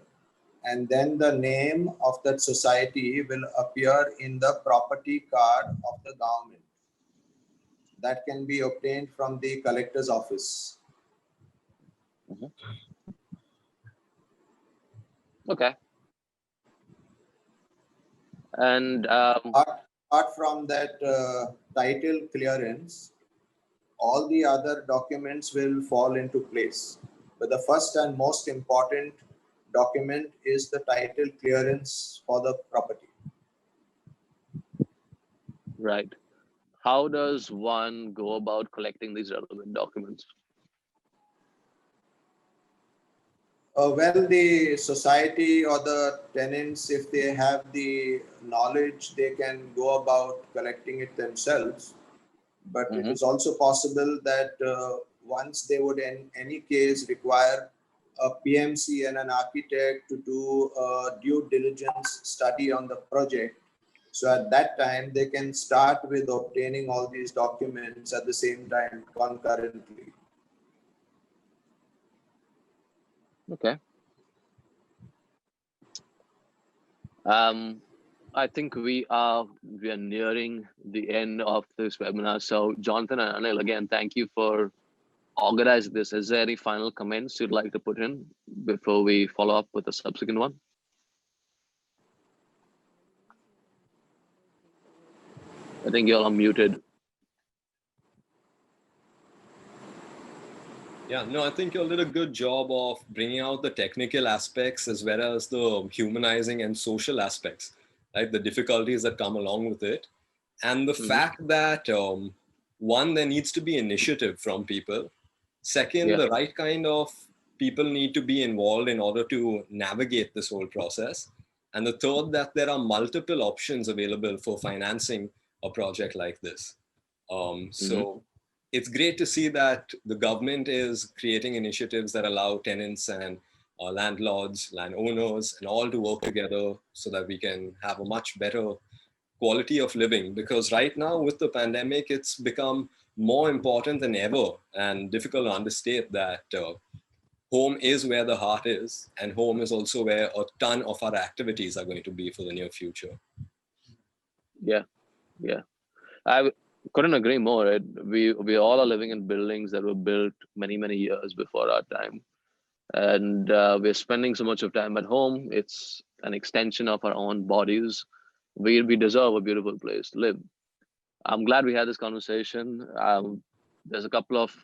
and then the name of that society will appear in the property card of the government. That can be obtained from the collector's office. Mm-hmm. Okay. And apart from that title clearance, all the other documents will fall into place. But the first and most important document is the title clearance for the property. right. How does one go about collecting these relevant documents? Well, the society or the tenants, if they have the knowledge, they can go about collecting it themselves. But it Mm-hmm. is also possible that once they would in any case require a PMC and an architect to do a due diligence study on the project. So at that time, they can start with obtaining all these documents at the same time concurrently. Okay. I think we are nearing the end of this webinar. So Jonathan and Anil, again, thank you for organizing this. Is there any final comments you'd like to put in before we follow up with the subsequent one? I think you're unmuted. Yeah, no, I think you did a good job of bringing out the technical aspects as well as the humanizing and social aspects, right? The difficulties that come along with it. And the fact that, one, there needs to be initiative from people. Second, the right kind of people need to be involved in order to navigate this whole process. And the third, that there are multiple options available for financing a project like this. So it's great to see that the government is creating initiatives that allow tenants and landlords, landowners, and all to work together so that we can have a much better quality of living. Because right now with the pandemic, it's become more important than ever and difficult to understate that home is where the heart is, and home is also where a ton of our activities are going to be for the near future. Yeah. I couldn't agree more. Right? We all are living in buildings that were built many years before our time, and we're spending so much of time at home. It's an extension of our own bodies. We deserve a beautiful place to live. I'm glad we had this conversation. There's a couple of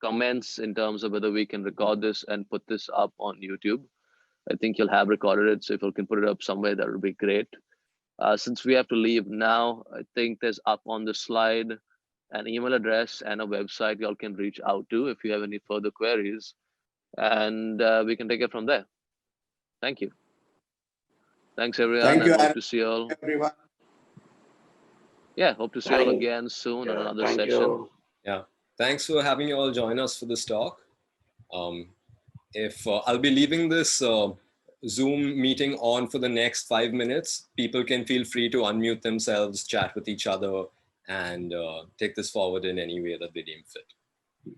comments in terms of whether we can record this and put this up on YouTube. I think you'll have recorded it, so if you can put it up somewhere, that would be great. Since we have to leave now, I think there's up on the slide an email address and a website y'all can reach out to if you have any further queries, and we can take it from there. Thank you. Thanks, everyone. Thank you, and hope Aaron. to see you all. Everyone. Yeah, hope to see you all again soon on another session. Yeah, thanks for having you all join us for this talk. If I'll be leaving this Zoom meeting on for the next 5 minutes, people can feel free to unmute themselves, chat with each other, and take this forward in any way that they deem fit.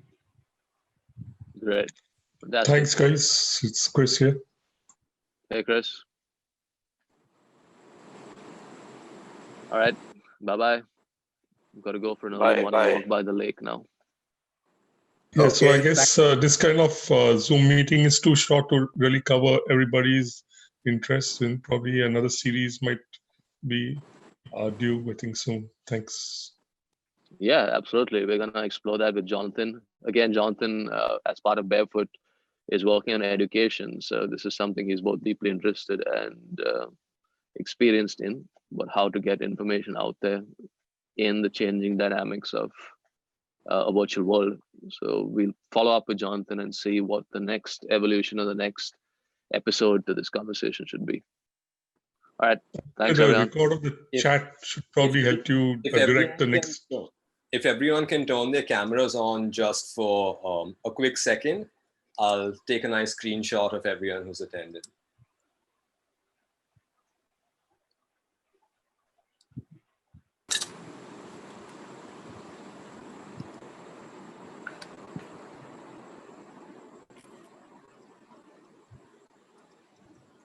Great. Fantastic. Thanks, guys. It's Chris here. Hey, Chris. All right. Bye-bye. We've got to go for another walk by the lake now. Yeah, so I Okay, guess this kind of Zoom meeting is too short to really cover everybody's interests, and probably another series might be due, I think, soon. Thanks. Yeah, absolutely. We're going to explore that with Jonathan. Again, Jonathan, as part of Barefoot, is working on education. So this is something he's both deeply interested and experienced in, but how to get information out there in the changing dynamics of a virtual world. So we'll follow up with Jonathan and see what the next evolution or the next episode to this conversation should be. All right. Thanks, The everyone. record of the chat should probably help you direct the next. If everyone can turn their cameras on just for a quick second, I'll take a nice screenshot of everyone who's attended.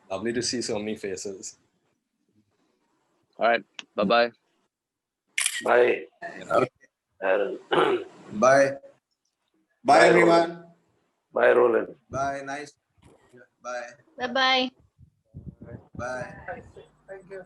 Lovely to see so many faces. All right. Bye-bye. Bye. Okay. Aaron. Bye. Bye, everyone. Bye, Rolin. Bye. Nice. Bye. Bye-bye. Bye. Thank you.